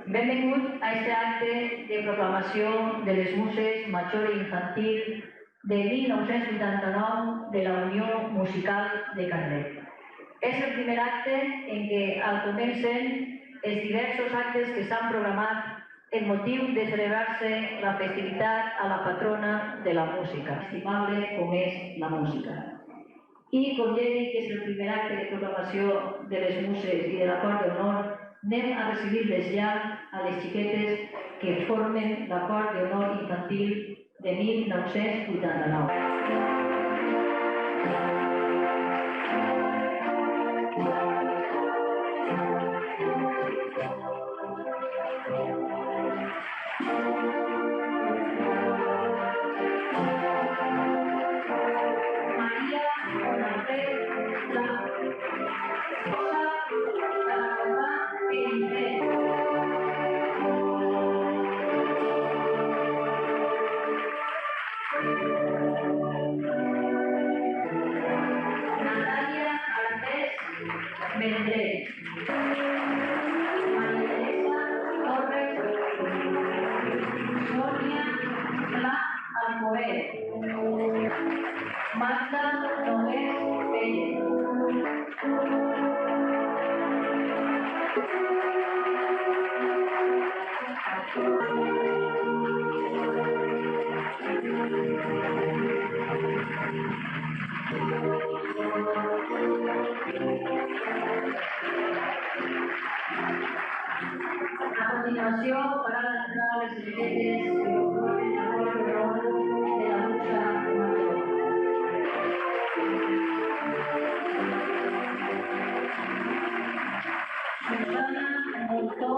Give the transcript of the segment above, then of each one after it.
Benvingut a este acte de proclamació de les Muses Major i Infantil de 1989 de la Unió Musical de Carlet. És el primer acte en què comencen els diversos actes que s'han programat en motiu de celebrar-se la festivitat a la patrona de la música, estimable com és la música. I com ja he dit que és el primer acte de proclamació de les Muses i de l'acord d'honor, anem a recibir-les ja a les xiquetes que formen l'acord d'honor infantil de 1989. A continuació, farà l'entrada a les xiquetes que formen l'acord d'honor de la Musa Major. Susana Moltó.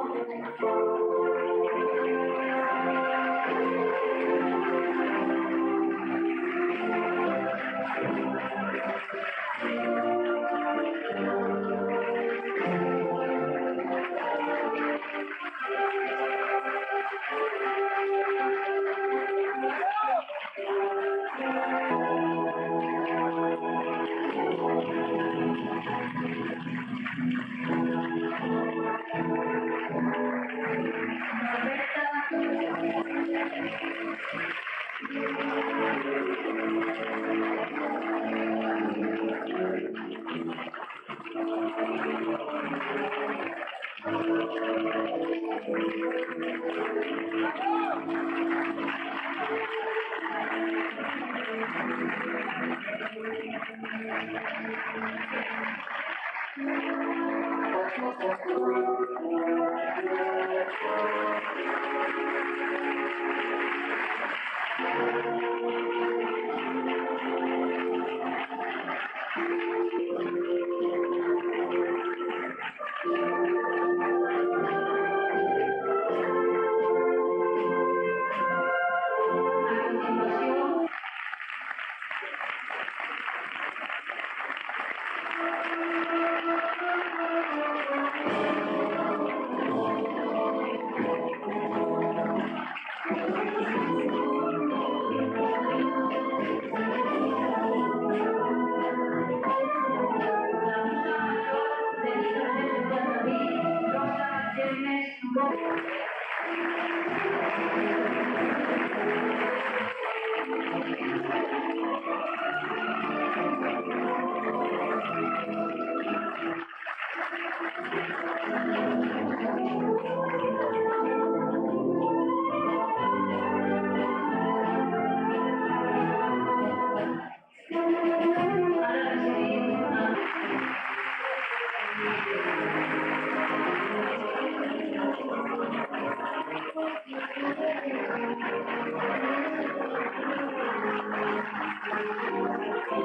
I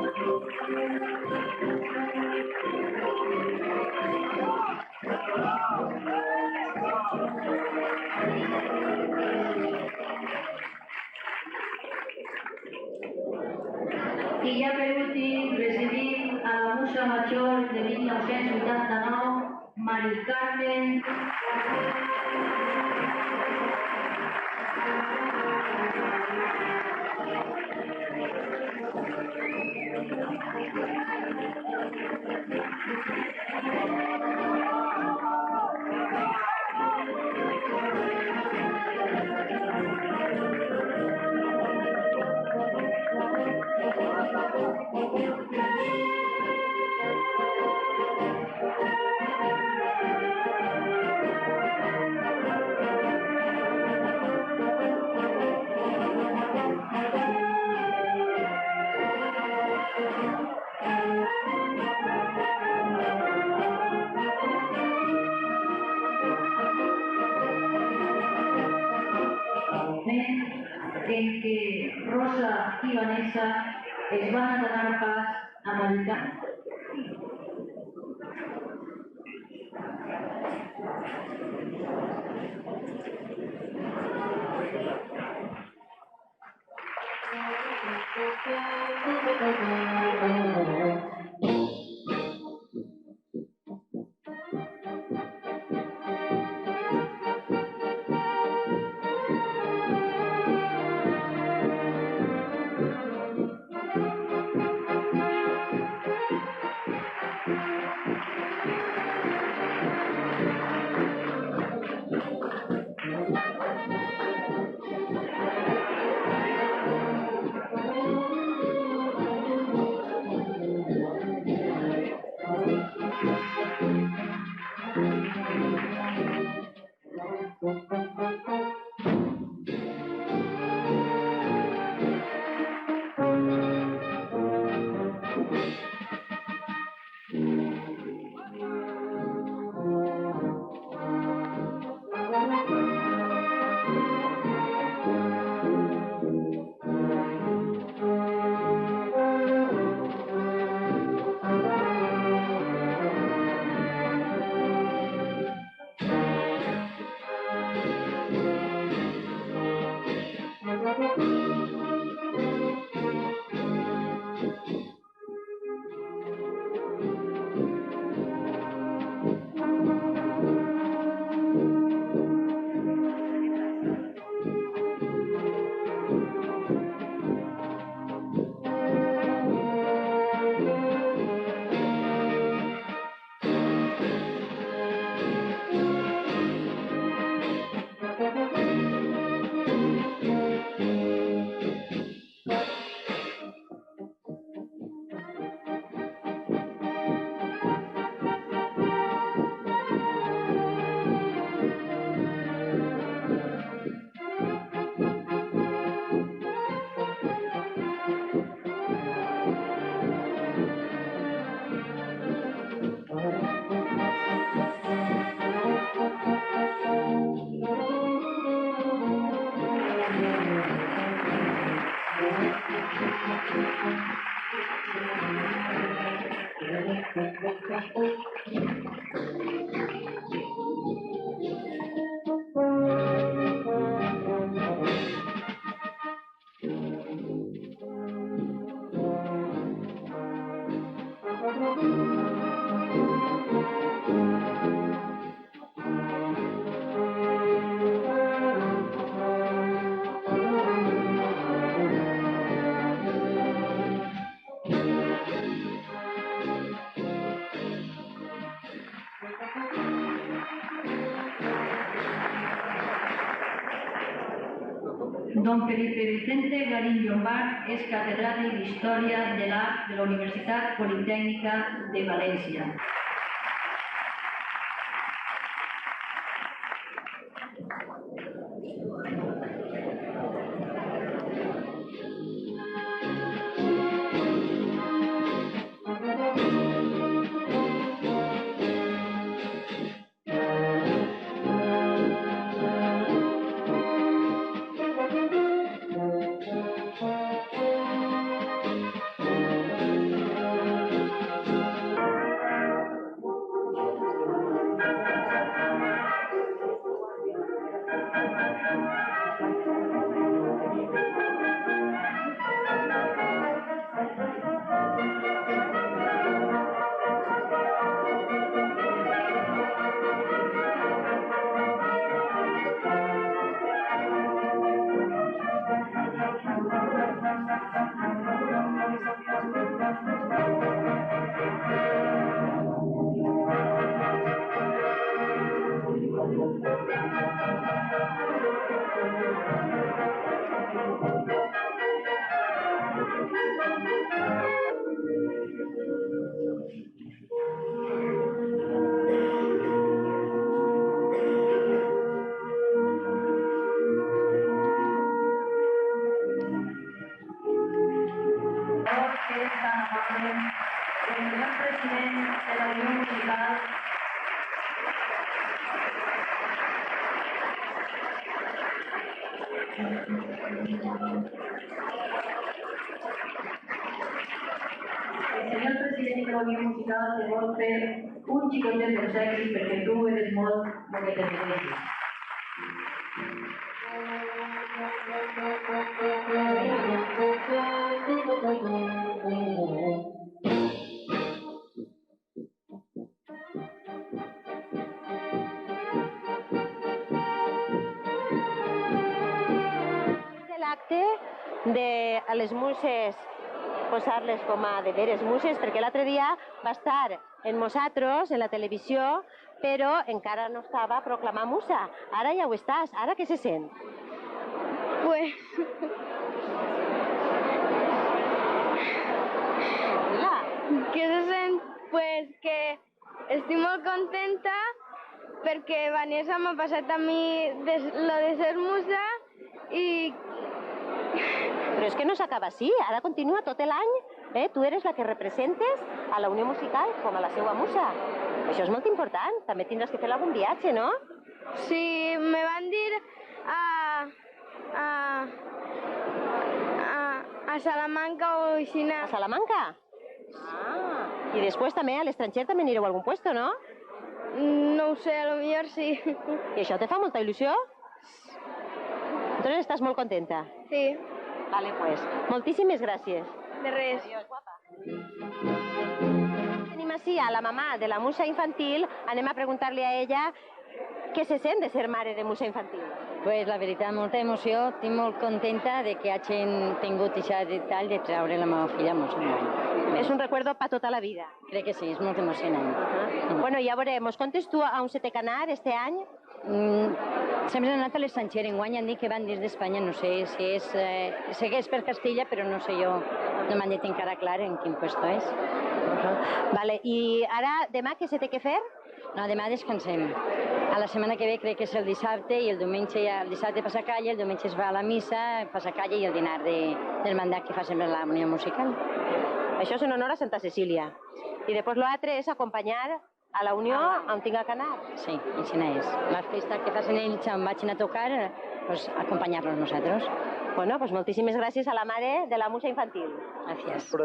ja per últim recibim a la musa major de 1989, Mari Carmen en què Rosa i Vanessa es van donar pas a Mari. Don Felipe Vicente Garín Llombart és catedràtic d'Història de l'Art de la Universitat Politècnica de València. tan amable, el señor presidente de la Unión Musical, te vol fer un xicotet d'obsequi perquè tu eres molt el que te mereixes. L'acte de a les muses posar-les com a de veres muses, perquè l'altre dia va estar en nosaltres, en la televisió, però encara no estava proclamar musa. Ara ja ho estàs. Ara què se sent? Pues... ¿Qué se sent? Pues que estic molt contenta perquè Vanessa m'ha passat a mi lo de ser musa i... Però és que no s'acaba així, ara continua tot l'any. Tu eres la que representes a la Unió Musical com a la seva musa. Això és molt important, també tindràs que fer algun viatge, no? Sí, me van dir a Salamanca o Xina. A Salamanca? I després també a l'estranger també anireu a algun puesto, no? No ho sé, a lo millor sí. I això te fa molta il·lusió? Entonces estàs molt contenta? Sí. Vale, pues, moltíssimes gràcies. De res. Adiós, guapa. Tenim així a la mamà de la musa infantil, anem a preguntar-li a ella què se sent de ser mare de musa infantil. Pues la veritat, molta emoció, estic molt contenta de que hagin tingut aquest detall de treure la meva filla a musa. És un recuerdo per tota la vida. Crec que sí, és molt emocionant. Bueno, ja veurem, mos contes tu a on se té que anar este any? Sempre han anat a l'estranger, enguany han dit que van des d'Espanya, no sé si és... sé que és per Castilla, però no sé jo, no m'han dit encara clar en quin puesto és. Vale, i ara demà què se té que fer? No, demà descansem. A la setmana que ve crec que és el dissabte i el diumenge, el dissabte passa calle, el diumenge es va a la missa, passa calle i el dinar del mandat que fa sempre la Unió Musical. Això és en honor a Santa Cecília. I després l'altre és acompanyar a la Unió on tinga que anar. Sí, així és. La festa que facin ells on vagin a tocar, pues acompanyar-los nosaltres. Bueno, pues moltíssimes gràcies a la mare de la musa infantil. Gràcies.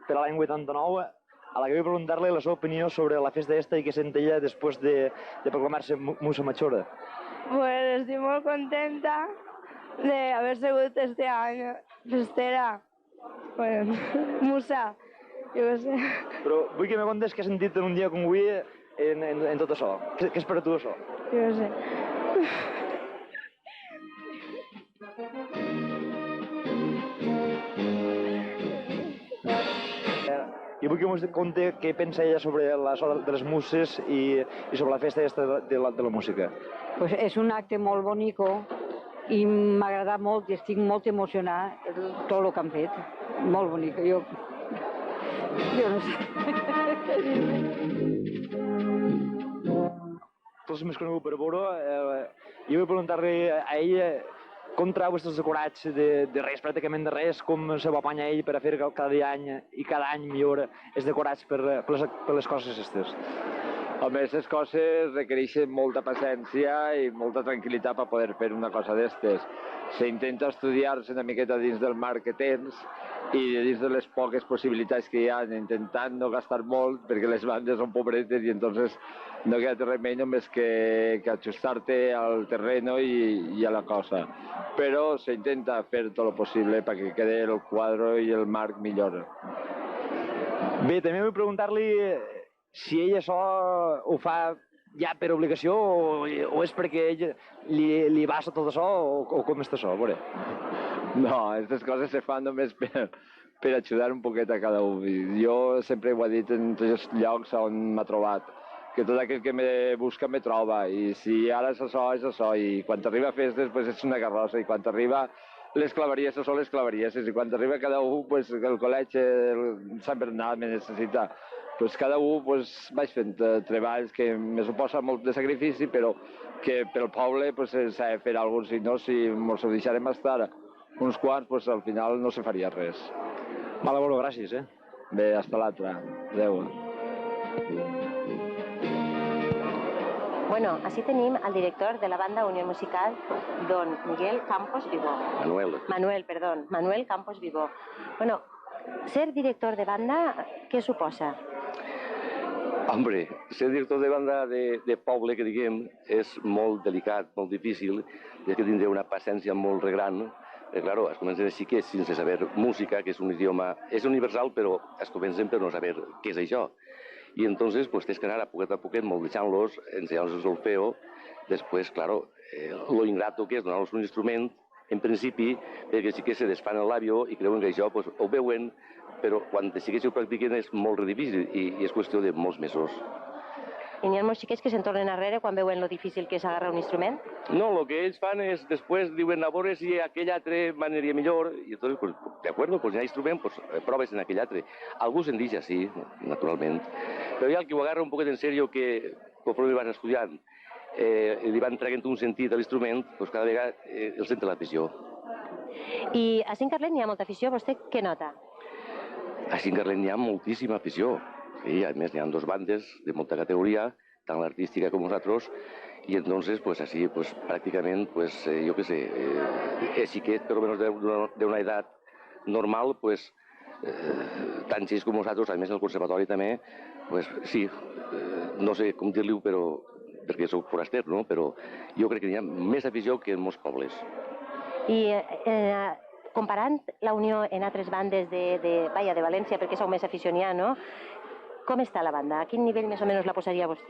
Per l'any 89, a la que vull preguntar-li la seva opinió sobre la festa esta i què sent ella després de proclamar-se musa majora. Pues estic molt contenta de haver sigut este any festera. Bueno, musa, jo què sé. Però vull que me contes què has sentit en un dia com avui en tot això. Què és per a tu això? Jo què sé. I vull que ens conti què pensa ella sobre la de les muses i sobre la festa esta de la música. Pues és un acte molt bonico i m'ha agradat molt i estic molt emocionada tot el que han fet. Molt bonic. Jo no sé. Tots més conegut per veure, jo vull preguntar-li a ella com treu aquests decorats de res, pràcticament de res, com se va apanyar ell per a fer cada any i cada any millor els decorats per les coses aquestes. Home, aquestes coses requereixen molta paciència i molta tranquil·litat per poder fer una cosa d'estes. S'intenta estudiar-se una miqueta dins del marc que tens i dins de les poques possibilitats que hi ha, intentant no gastar molt perquè les bandes són pobretes i entonces no queda remei només que ajustar-te al terreno i a la cosa. Però s'intenta fer tot el possible perquè quede el quadre i el marc millor. Bé, també vull preguntar-li si ell això ho fa ja per obligació o és perquè ell li basta tot això o com està això, a veure. No, aquestes coses se fan només per ajudar un poquet a cada un. Jo sempre ho he dit en tots els llocs on m'ha trobat, que tot aquell que me busca me troba, i si ara és això, i quan t'arriba a festes pues és una carrossa, i quan t'arriba les claveries són les claveries, i quan t'arriba cada un, pues, el col·legi, el Sant Bernat me necessita, pues cada un pues, vaig fent treballs que me suposa molt de sacrifici, però que pel poble pues, s'ha de fer alguna cosa, si no, si ens ho deixarem estar uns quants, pues, al final no se faria res. Vale, bueno, gràcies, Bé, hasta l'altra. Adéu. Bueno, així tenim el director de la banda Unió Musical, don Miguel Campos Vivó. Manuel Campos Vivó. Bueno, ser director de banda, què suposa? Hombre, ser director de banda de poble, que diguem, és molt delicat, molt difícil, i és que tindré una paciència molt gran. Claro, es comencen així que sense saber música, que és un idioma, és universal, però es comencen per no saber què és això. I entonces, pues, tens que anar a poquet, moldejant-los, ensenyant-los el solfeo. Després, claro, lo ingrato que és donar-los un instrument, en principi, perquè sí que se desfan el labio i creuen que això pues, ho veuen, però quan sí que ho practiquen és molt difícil i és qüestió de molts mesos. I n'hi ha molts xiquets que se'n tornen arrere quan veuen lo difícil que és agarrar un instrument? No, el que ells fan és, després diuen, a veure si aquell altre m'aniria millor, i entonces, pues, de acuerdo, pues hi ha instrument, pues proves en aquell altre. Algú se'n deixa, sí, naturalment. Però hi ha el que ho agarra un poquet en sèrio, que conforme van estudiant, li van traient un sentit a l'instrument, pues cada vegada el sent l'afició. I a Sant Carlet n'hi ha molta afició, vostè què nota? A Sant Carlet n'hi ha moltíssima afició. Sí, a més, n'hi ha dos bandes de molta categoria, tant l'artística com nosaltres, i entonces, pues así, pues prácticament, pues yo qué sé, sí que per lo menos de una edat normal, pues tant xics com nosaltres, a més el conservatori també, pues sí, no sé com dir-li-ho, però perquè sóc foraster, no? Però jo crec que n'hi ha més afició que en molts pobles. I comparant la unió en altres bandes de València, perquè sou més aficionats, no? Com està la banda? A quin nivell més o menys la posaria vostè?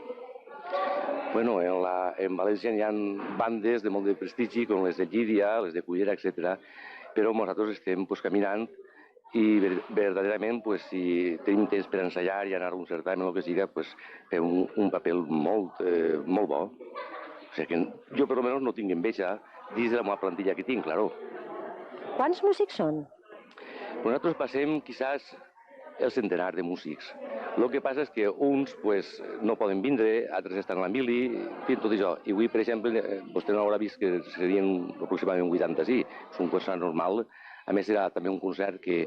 Bueno, en València hi ha bandes de molt de prestigi, com les de Llíria, les de Cullera, etc. Però nosaltres estem pues, caminant i verdaderament, pues, si tenim temps per ensaiar i anar a un certamen o el que siga, pues, fem un paper molt bo. O sigui que jo, per almenys, no tinc enveja dins de la meva plantilla que tinc, claro. Quants músics són? Nosaltres passem, quizás, el centenar de músics. El que passa és que uns pues, no poden vindre, altres estan a la mili, fent tot això. I avui, per exemple, vostè no haurà vist que serien aproximadament 80, sí. És un concert normal. A més, era també un concert que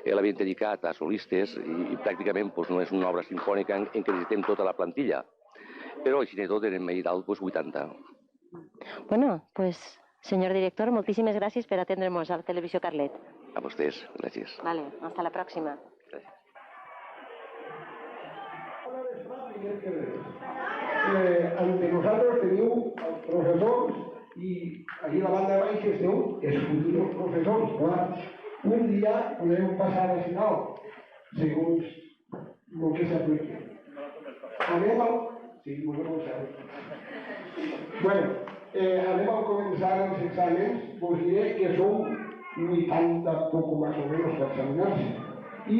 l'havien dedicat a solistes i pràcticament pues, no és una obra sinfònica en què necessitem tota la plantilla. Però així de tot anem a ir dalt pues, 80. Bueno, pues, senyor director, moltíssimes gràcies per atendre'ns a la Televisió Carlet. A vostès, gràcies. Vale, hasta la pròxima. Ante nosaltres teniu els professors i aquí a la banda de baix esteu els futurs professors. Clar, un dia podem passar al final, segons el que s'apliqui. Anem al... Sí, molt bé. Bueno, anem a començar els exàmens. Vos diré que som 80 poco más o menos per examinar-se. I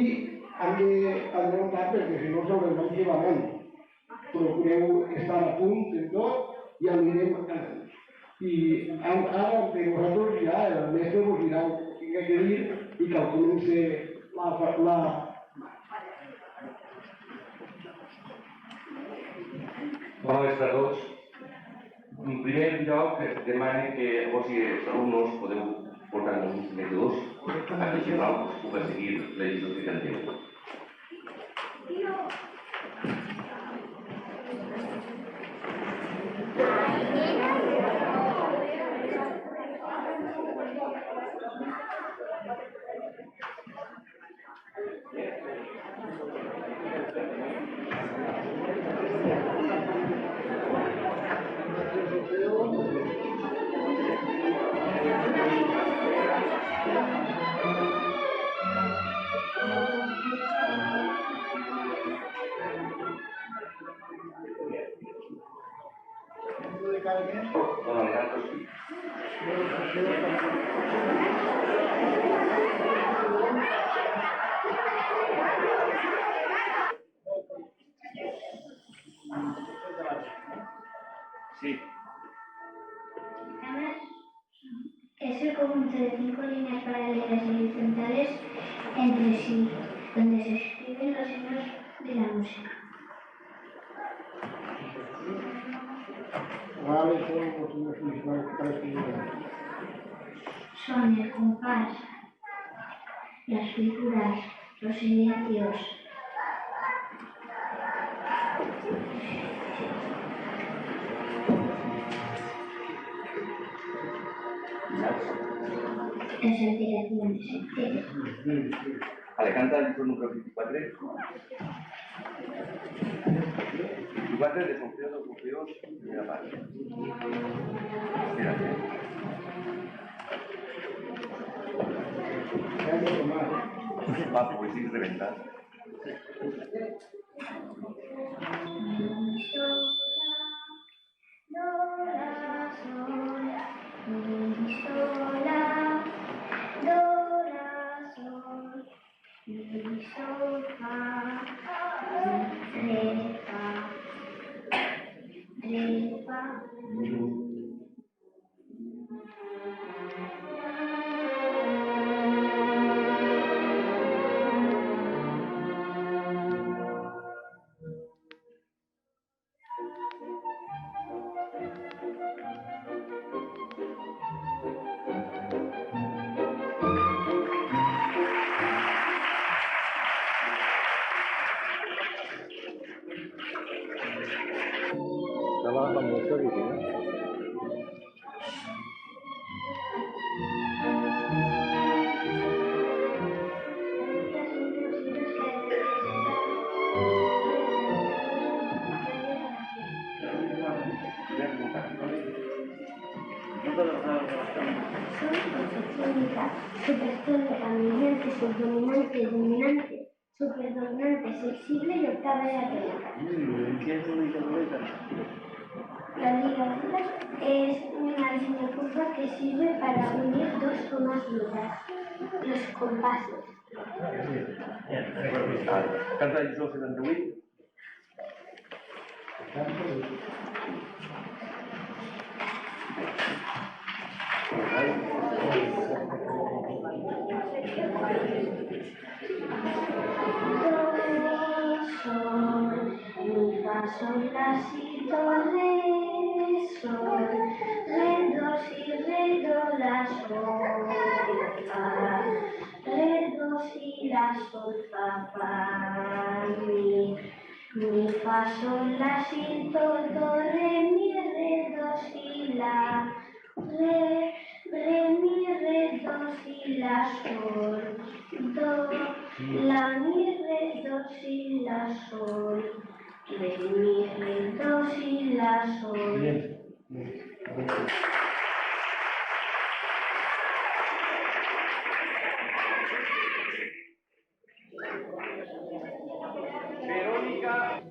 han d'adelantar perquè si no se'ls van llevant. Procureu estar a punt en tot i anirem anant. I ara de nosaltres ja el mestre us dirà què ha de dir i que comenci la... Bona vesprada a tots. En primer lloc, demane que vos i els alumnes podeu portar uns medidors addicionals per seguir la lliçó que canteu. Sí. Es el conjunto de 5 líneas paralelas y horizontales entre sí, donde se escriben los signos de la música. Son el compás, las figuras, los inicios. En sentido de Vale, canta el disco número 24. 24 de Solfeos, primera parte. Espérate. Va, pues sí, reventar. Estaba famoso, ¿no? Supertónica, dominante, subdominante, dominante, superdominante, sensible y octava de la tónica. La ligadura es una línea curva que sirve para unir dos comas brutas, los compases. Canta el disco 78. Mi fa sol la si do re sol, re do si re do la sol fa, re do si la sol fa mi fa sol la si do re do si la re mi re do si la sol do la mi re do si la sol re mi re do si la sol. Verónica.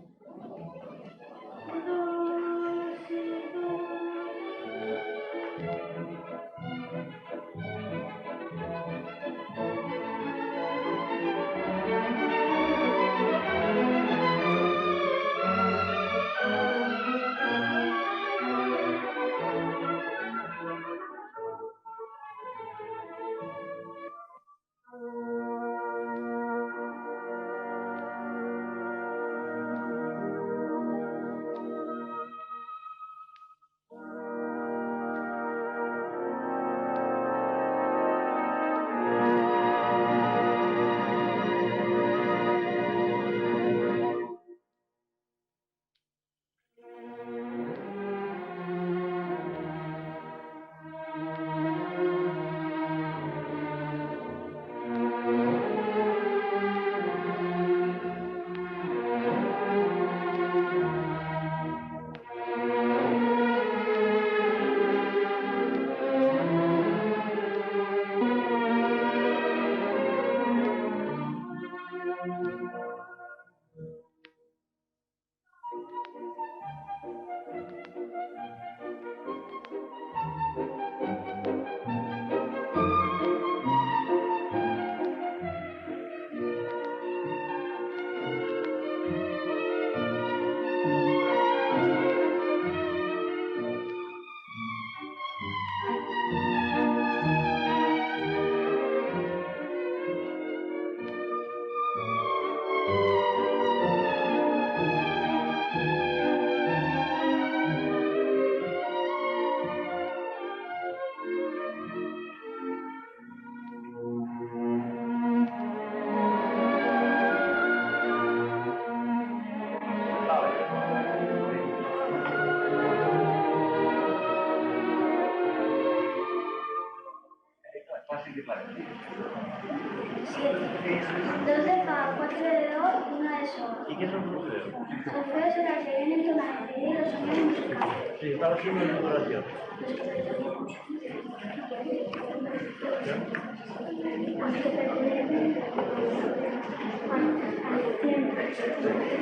Solfeo es la que viene en tonaje y los sonidos musicales. Sí, cada signo de duración.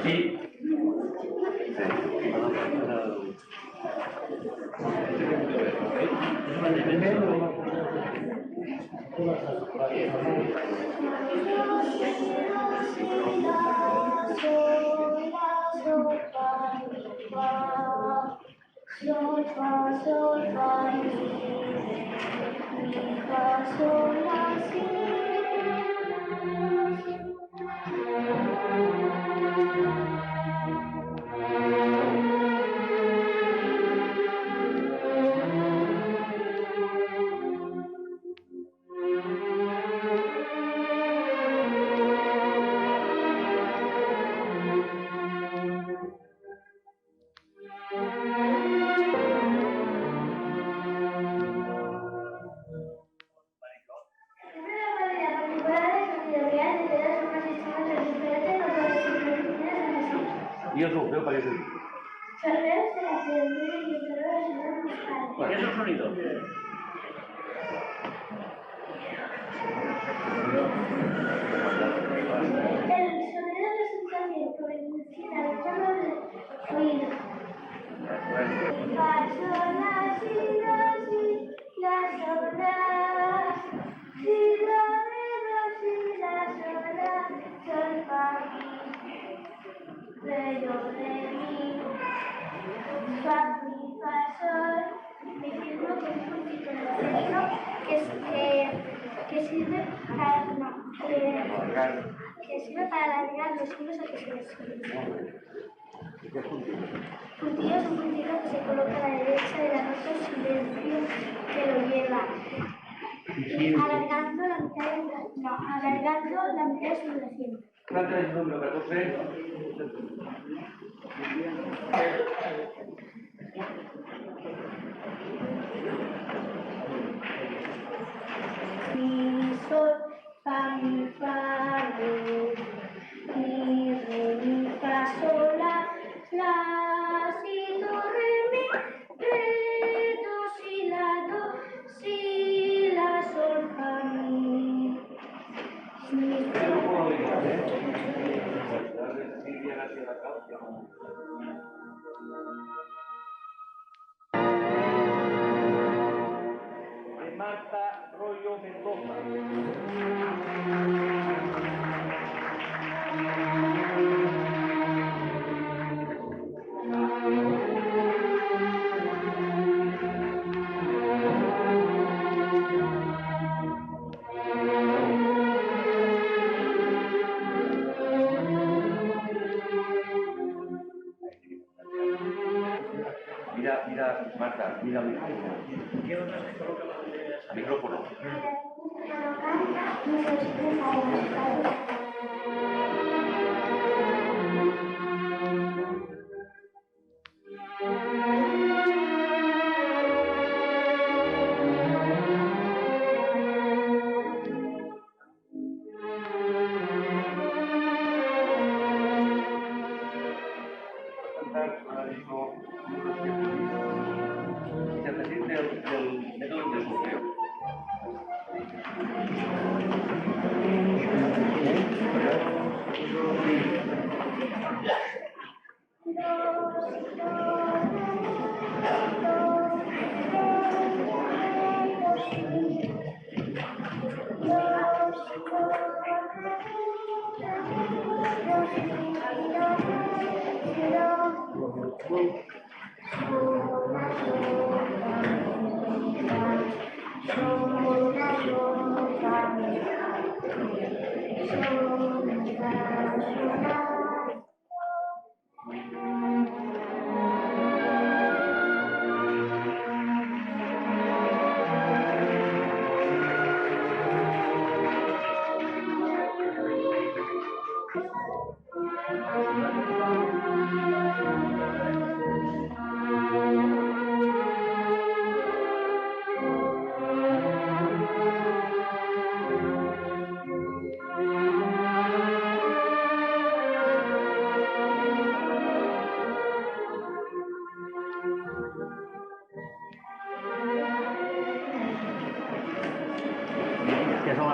Sí. Sol, fa, sol, fa, mi, fa, sol, la, si. ¿Y el solfeo para qué se dice? Solfeo se hace el ruido y el sonido de los musicales. ¿Qué es el sonido? El sonido de la sensación por encima del tono del oído. Fa, sol, la, si, la, sol, la, si, la, re, do, si, la, sol, la, sol, fa, mi, re, do, re, mi, fa, mi, fa, sol, mi firmo que es un ciclo que sirve para, que sirve para alargar los hilos a que se les puntillo es un puntito que se coloca a la derecha de la nota silencio que lo lleva, alargando la mitad de su duración. Trata el número 14. Mi, sol, fa, mi, fa, re, mi, fa, sol, la, si, do, re, do, si, la, sol, fa, mi. De Marta Rollo Mendoza. Mira, Marta, mira el micrófono. Micrófono. Del método de solfeo.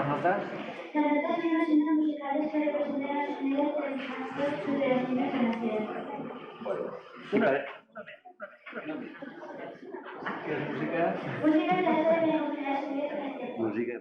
Las notas. Las notas son los signos musicales que representan los sonidos de los cantos de los niños en la tierra. Una vez. ¿Qué es música? Música es la letra de la música. Música,